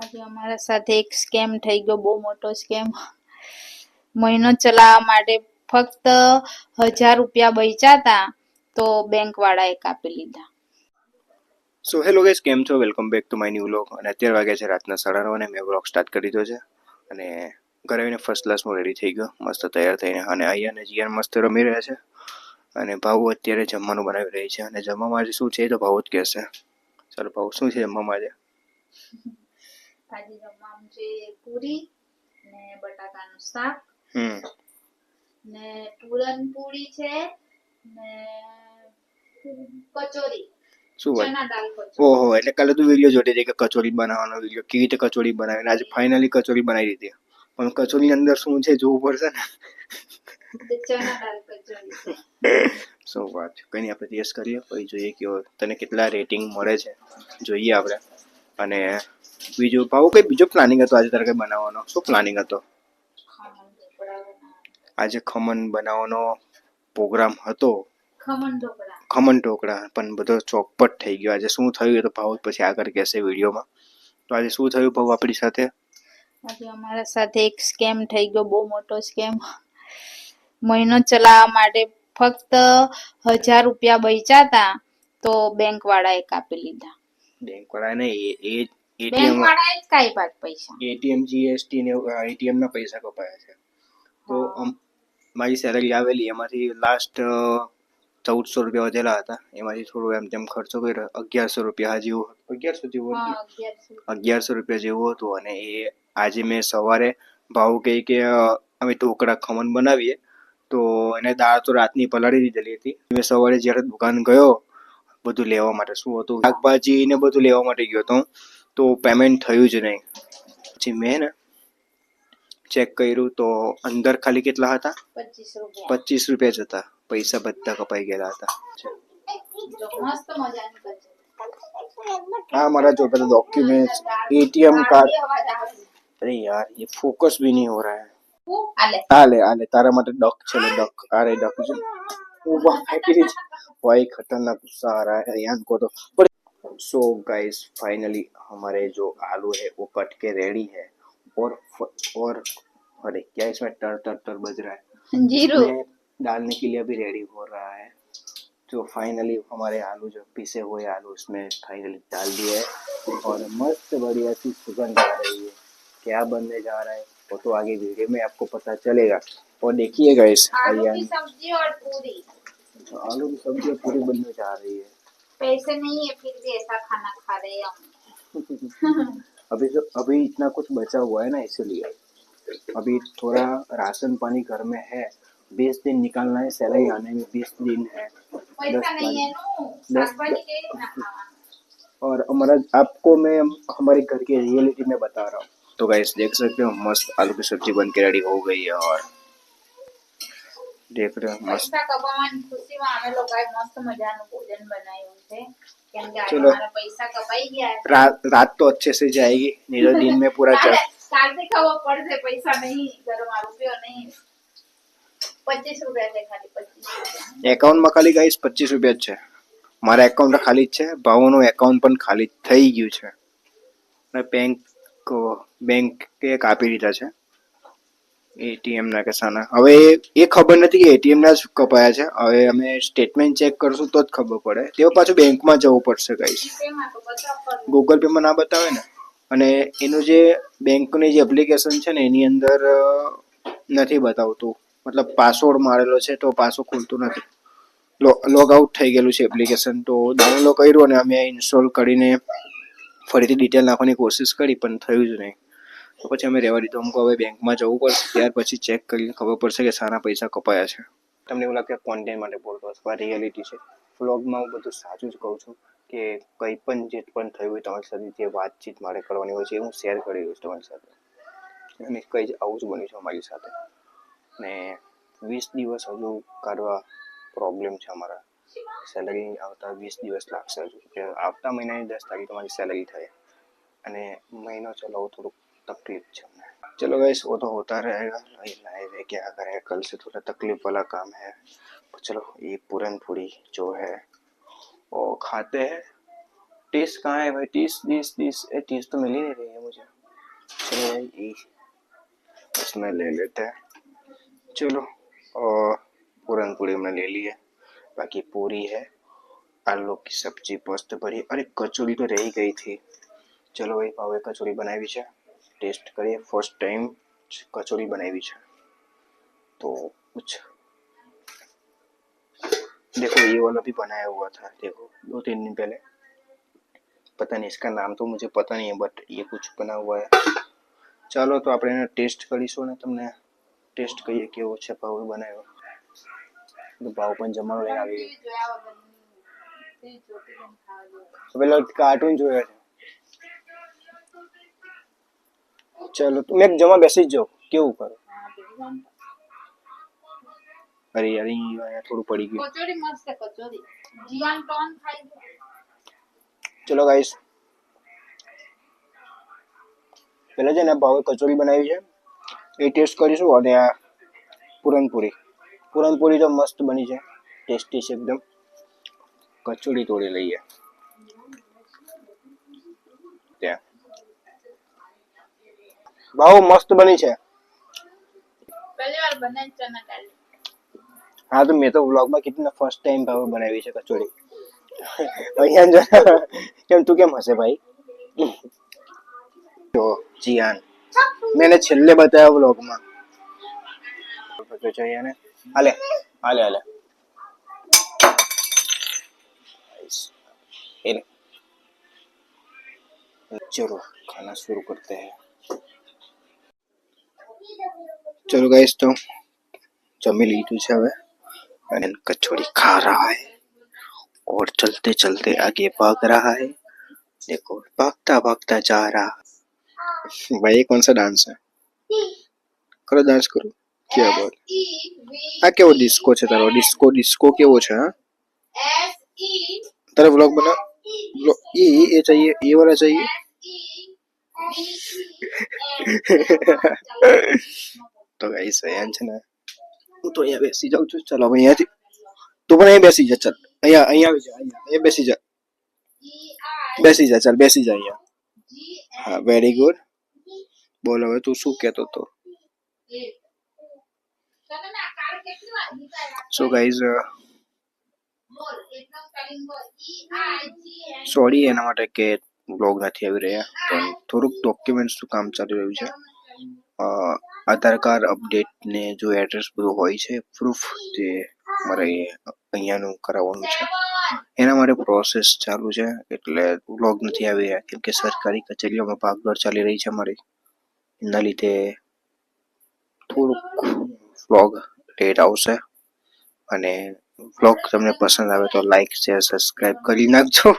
આજે અમારા સાથે એક સ્કેમ થઈ ગયો, બહુ મોટો સ્કેમ. મહિનો ચલાવવા માટે ફક્ત 1000 રૂપિયા બચ્યા હતા તો બેંક વાળાએ કાપી લીધા. સો હેલો ગાઈસ, કેમ છો? Welcome back to my new vlog. અને અત્યારે વાગ્યા છે રાતના 9:30 અને મેં વ્લોગ સ્ટાર્ટ કરી દીધો છે. અને ઘરે આવીને ફર્સ્ટ ક્લાસમાં રેડી થઈ ગયો, મસ્ત તૈયાર થઈને. અને અહીંયા અને જીયાન મસ્ત રમી રહ્યા છે. અને ભાવ અત્યારે જમવાનું બનાવી રહી છે. અને જમવામાં આજે શું છે તો ભાવ જ કહેશે. ચાલો ભાવ, શું છે જમવામાં આજે? આજે જમવામાં છે પૂરી ને બટાકાનું શાક ને પૂરણપૂરી છે ને કચોરી. શું વાત? ચના દાળ કચોરી. ઓહો, એટલે કાલે તું વિડીયો જોતી હતી કે કચોરી બનાવવાનો વિડીયો, કેવી રીતે કચોરી બનાવી. આજે ફાઇનલી કચોરી બનાવી દીધી. પણ કચોરી અંદર શું છે જોવું પડશે ને. ચના દાળ કચોરી છે. શું વાત છે. કંઈ નહીં, આપણે ટેસ્ટ કરીએ પછી જોઈએ કે તને કેટલા રેટિંગ મળે છે, જોઈએ આપણે. અને બીજું ભાવ, કઈ બીજો પ્લાનિંગ હતો આજે તારે કઈ બનાવવાનો? શું પ્લાનિંગ હતો આજે? ખમણ બનાવવાનો પ્રોગ્રામ હતો. ખમણ ઢોકળા, પણ બધો ચોકપટ થઈ ગયો. આજે શું થયું એ તો ભાવ પછી આગળ કહેશે વિડીયોમાં. તો આજે શું થયું ભાવ આપણી સાથે? આજે અમારા સાથે એક સ્કેમ થઈ ગયો, બહુ મોટો સ્કેમ. મહિનો ચલાવવા માટે ફક્ત 1000 રૂપિયા બચ્યા હતા તો બેંક વાળાએ કાપી લીધા. બેંક વાળાને બેંક વાળાએ જ કાપ્યા પૈસા. એટીએમ જીએસટી ને એટીએમ ના પૈસા કપાયા છે. તો મારી સેલરી આવેલી, એમાંથી લાસ્ટ 1400 રૂપિયા વધેલા હતા. એમાંથી થોડું એમ તેમ ખર્ચો કર્યો. 1100 રૂપિયા જેવું, 1100 રૂપિયા જેવું હતું. અને એ આજે મેં સવારે ભાવ કહી કે અમે ઢોકળા ખમણ બનાવીએ, તો એને દાળ તો રાતની પલાળી દીધેલી હતી. મેં સવારે જ્યારે દુકાન ગયો બધું લેવા માટે, શું હતું શાકભાજી ને બધું લેવા માટે ગયો હતો, તો પેમેન્ટ થયું જ નહીં. પછી મેં ને ચેક કર્યું તો અંદર ખાલી કેટલા હતા? 25 રૂપિયા જ હતા. પૈસા બધા કપાઈ ગયેલા હતા. हाँ हमारा जो पहले डॉक्यूमेंट एटीएम कार्ड, अरे यार ये फोकस भी नहीं हो रहा है. आले तारा માટે ડક છે ને, ડક આ રે ડક છે. ऊपर फेंकी भाई, खतरनाक गुस्सा आ रहा है यार को तो. सो गाइस फाइनली हमारे जो आलू है वो कट के रेडी है. और अरे क्या इसमें टर टर टर बज रहा है? जीरो डालने के लिए अभी रेडी हो रहा है. तो फाइनली हमारे आलू जो पीसे हुए आलू उसमें फाइनली डाल दिए है. और मस्त बढ़िया सी सुगंध आ रही है. क्या बनने जा रहा है वो तो आगे वीडियो में आपको पता चलेगा. और देखिएगा इस आलू की सब्जी और पूरी, आलू की सब्जी और पूरी बनने जा रही है. पैसे नहीं है फिर भी ऐसा खाना खा रहे हैं हम. अभी इतना कुछ बचा हुआ है ना, इसलिए अभी थोड़ा राशन पानी घर में है. 20 दिन निकालना है, सैलरी आने में 20 दिन है. पैसा नहीं है और हमारा आपको मैं हमारे घर की रियलिटी में बता रहा हूँ. तो गाइस देख सकते हो मस्त आलू की सब्जी बन के रेडी हो गई है. और देख रहे हो मस्त. પૈસા કમાવાની ખુશીમાં અમે લોકોએ મસ્ત મજાનું ભોજન બનાવ્યું છે, કેમ કે આજે चलो મારા પૈસા કપાઈ ગયા છે. रात तो अच्छे से जाएगी, नहीं तो दिन में पूरा चल. કાલથી ખબર પડશે પૈસા નહીં, ઘરમાં રૂપિયો નહીં. 25 રૂપિયા છે ખાલી, 25 એકાઉન્ટ માં ખાલી ગાઈસ 25 રૂપિયા જ છે. મારા એકાઉન્ટ ખાલી જ છે. ભાવનું એકાઉન્ટ પણ ખાલી થઈ ગયું છે. બેંક કે કાપી દીધા છે એટીએમ ના કેસાના. હવે એ ખબર નથી કે એટીએમ ના જ કપાયા છે. હવે અમે સ્ટેટમેન્ટ ચેક કરશું તો જ ખબર પડે. તેઓ પાછું બેંકમાં જવું પડશે ગાઈસ. ગૂગલ પે માં ના બતાવે ને. અને એનું જે બેંકની જે એપ્લિકેશન છે ને એની અંદર નથી બતાવતું. મતલબ પાસવર્ડ મારેલો છે તો પાછું ખુલતું નથી. લોગ આઉટ થઈ ગયેલું છે એપ્લિકેશન. તો ડાઉનલોડ કર્યું અને અમે ઇન્સ્ટોલ કરીને ફરીથી ડિટેલ નાખવાની કોશિશ કરી પણ થયું જ નહીં. તો પછી અમે રહેવા દીધું. અમુક હવે બેંકમાં જવું પડશે, ત્યાર પછી ચેક કરીને ખબર પડશે કે સારા પૈસા કપાયા છે. તમને એવું લાગે કોન્ટેન્ટ માટે બોલતો હતો, આ રિયાલિટી છે. વ્લોગમાં હું બધું સાચું જ કહું છું કે કંઈ પણ જે પણ થયું હોય તમારી સાથે, જે વાતચીત મારે કરવાની હોય છે એ હું શેર કરી દઉં છું તમારી સાથે. અને કંઈ જ આવું જ બન્યું છે અમારી સાથે. ને 20 દિવસ હજુ કાઢવા પ્રોબ્લેમ છે અમારા. સેલરી આવતા 20 દિવસ લાગશે હજુ. આવતા મહિનાની 10 તારીખ તમારી સેલરી થાય. અને મહિનો ચલાવો થોડુંક तकलीफ है. चलो गाइस वो तो होता रहेगा. लाइव है, क्या करें, कल से थोड़ा तकलीफ वाला काम है. चलो ये पूरन पूरी जो है वो खाते हैं टेस्ट कहाँ है भाई? टेस्ट दिस दिस टेस्ट तो मिल ही नहीं रही है मुझे। चलो भाई इसमें ले लेते हैं। चलो और पूरन पूरी हमने ले ली है, बाकी पूरी है, आलू की सब्जी मस्त भरी। अरे कचौड़ी तो रह गई थी। चलो भाई भावे कचौड़ी बनावी है, टेस्ट करिए। फर्स्ट टाइम कचौड़ी बनावी है तो कुछ देखो, ये वाला भी बनाया हुआ था, देखो 2-3 दिन पहले। पता नहीं इसका नाम तो मुझे पता नहीं है, बट ये कुछ बना हुआ है। ચાલો તો આપણે એને ટેસ્ટ કરીશું ને તમને ટેસ્ટ કહીએ કેવો છે ભાવ બનાવ્યો. તો ભાવ પણ જમવાનું લઈને આવી પેલો કાર્ટૂન જોયો છે. ચલો તું એક જમા બેસી જ જાઓ, કેવું કરો. અરે યાર અહીંયા થોડું પડી ગયું. કચોરી મસ્ત કચોરી જીવાન ટોન ખાઈ. ચલો ગાઈસ, પેલા છે ને ભાવે કચોરી બનાવી છે એ ટેસ્ટ કરીશું, અને આ પૂરનપૂરી તો મસ્ત બની છે, ટેસ્ટી છે એકદમ. કચોરી તોડી લઈએ ત્યાં. ભાવ મસ્ત બની છે. પહેલી વાર બનાવી ચના ડાલી. हाँ तो मैं तो व्लॉग में कितना फर्स्ट टाइम भाव बनावी છે કચોરી. અહીંયા જો કેમ તું કેમ હસે ભાઈ? તો જીયાન मैंने છેલ્લે બતાવ્યા વ્લોગ માં. તો જોઈએ ને, હાલે હાલે હાલે ये चलो खाना शुरू करते हैं. चलो गाइस तो जमी लीधું છે હવે અને कचौड़ी खा रहा है और चलते चलते आगे भाग रहा है. देखो भागता भागता जा रहा. भाई कौन सा डांस है? करो डांस करो. क्या बोल આ કેવો ડિસ્કો છે તારો? ડિસ્કો કેવો છે? હા તારે વ્લોગ બના ये चाहिए, ये वाला चाहिए. તો ગાઈસ અહીંયા છે ને હું તો અહીંયા બેસી જાઉં છું. ચાલો હવે અહીંયાથી તું પણ અહીં બેસી જા. ચાલ અહીંયા આવી જા, અહીંયા બેસી જા, ચાલ બેસી જા અહીંયા. હા વેરી ગુડ. બોલ હવે તું શું કહેતો હતો? સો ગાઈઝ સોરી એના માટે કે બ્લોગ નથી આવી રહ્યા, તો થોડુંક ડોક્યુમેન્ટ્સનું કામ ચાલી રહ્યું છે. આધાર કાર્ડ અપડેટ ને જો એડ્રેસ બધું હોય છે પ્રૂફ, જે મારે અહીંયાનું કરાવવાનું છે, એના માટે પ્રોસેસ ચાલુ છે, એટલે બ્લોગ નથી આવી રહ્યા. કેમ કે સરકારી કચેરીઓમાં ભાગદોડ ચાલી રહી છે અમારી, એના લીધે થોડુંક વ્લોગ લેટ આવશે. અને વ્લોગ તમને પસંદ આવે તો લાઈક શેર સબસ્ક્રાઇબ કરી નાખજો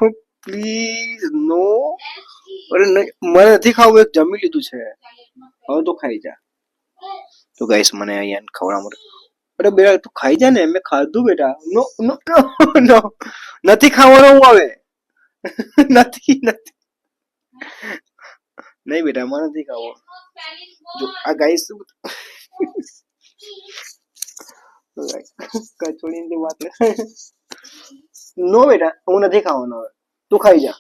પ્લીઝ. નો અરે મને નથી ખાવું, એક જમી લીધું છે, હવે તો ખાઈ જા. તો ગાઈસ મને અહીંયા ખવડાવ મળે. અરે બેટા તું ખાઈ જા ને, મેં ખાધું બેટા. નો નો નો નથી ખાવાનું હું હવે. નથી નહીં બેટા મને નથી ખાવું. જો આ ગાઈસ કચોડી વાત નો બેટા હું નથી ખાવાનો હવે. તું ખાઈ જા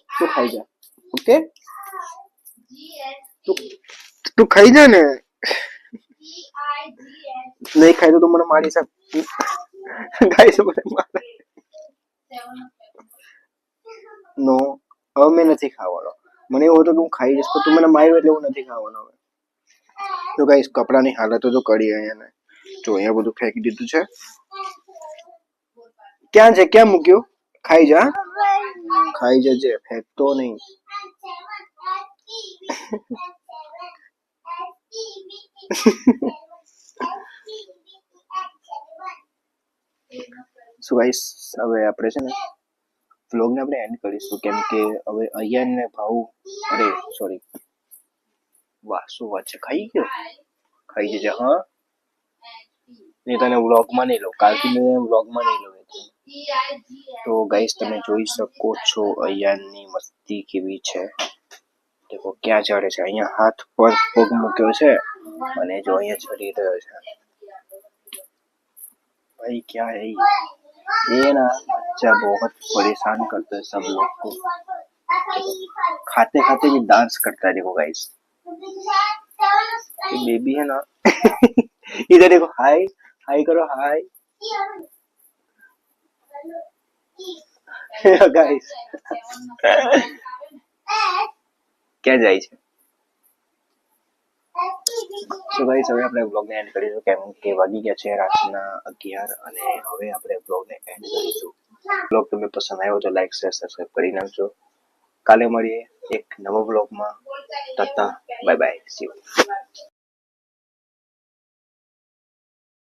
ઓકે? તું ખાઈ જા ને. નહીં ખાઈ તો મને મારી શક. ગાઈસ મને મારે. નો હવે મેં નથી ખાવાનો. મને એવું હતું કે હું ખાઈ જઈશ, પણ તું મને માર્યો એટલે હું નથી ખાવાનો હવે. તો ગાઈસ કપડાની હાલત તો કરી અહીંયા. જો અહીંયા બધું ફેંકી દીધું છે. ક્યાં છે? ક્યાં મૂક્યું? ખાઈ જા, ખાઈ જજે, ફેંકતો નહીં. સો ગાઈસ હવે આપણે છે ને વ્લોગને આપણે એન્ડ કરીશું, કેમ કે હવે અહીંયા ને ભાવ, અરે સોરી, વાહ શું વાત છે, ખાઈ જજે. હા નહીં તને વ્લોગમાં નહીં લો, કાલથી મેં વ્લોગમાં નહીં લો. તો ગાઈસ તમે જોઈ શકો છો અહીંયાની મસ્તી કેવી છે. દેખો ક્યાં ચડે છે, અહીંયા હાથ પર પગ મૂક્યો છે અને જો અહીંયા ચડી રહ્યો છે. भाई क्या है ये ना बच्चा बहुत परेशान करता है सब लोग को. खाते खाते भी डांस करता है देखो गाइस ये बेबी है ना इधर देखो हाय हाय करो हाय ગાઈસ ક્યાં જાય છે તો ગાઈસ હવે આપણે બ્લોગને એન્ડ કરીશું કેમ કે વાગી ગયા છે રાતના 11 અને હવે આપણે બ્લોગને એન્ડ કરીશું બ્લોગ તમને પસંદ આવ્યો તો લાઈક શેર સબસ્ક્રાઇબ કરી નાખજો કાલે મળીએ એક નવો બ્લોગમાં તતા બાય બાય સી યુ